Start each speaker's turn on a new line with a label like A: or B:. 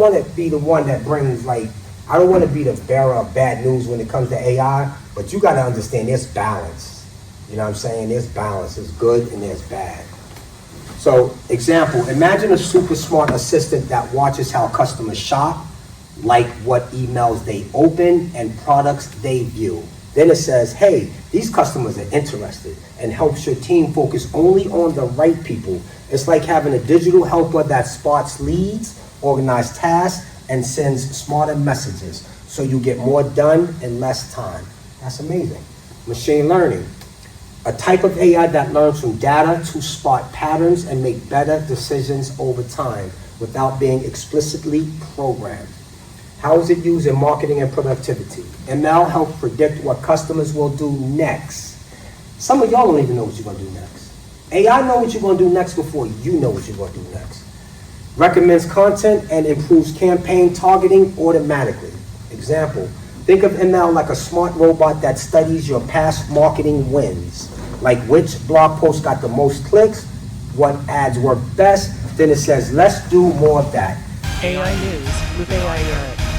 A: want to be the one that brings, like, I don't want to be the bearer of bad news when it comes to AI, but you got to understand there's balance. You know what I'm saying? There's balance. There's good and there's bad. So, example, imagine a super smart assistant that watches how customers shop, like what emails they open and products they view. Then it says, hey, these customers are interested, and helps your team focus only on the right people. It's like having a digital helper that spots leads, organizes tasks, and sends smarter messages, so you get more done in less time. That's amazing. Machine learning, a type of AI that learns from data to spot patterns and make better decisions over time without being explicitly programmed. How is it used in marketing and productivity? ML helps predict what customers will do next. Some of y'all don't even know what you're going to do next. AI know what you're going to do next before you know what you're going to do next. Recommends content and improves campaign targeting automatically. Example, think of ML like a smart robot that studies your past marketing wins, like which blog post got the most clicks, what ads work best. Then it says, let's do more of that.
B: AI News with AI Erik.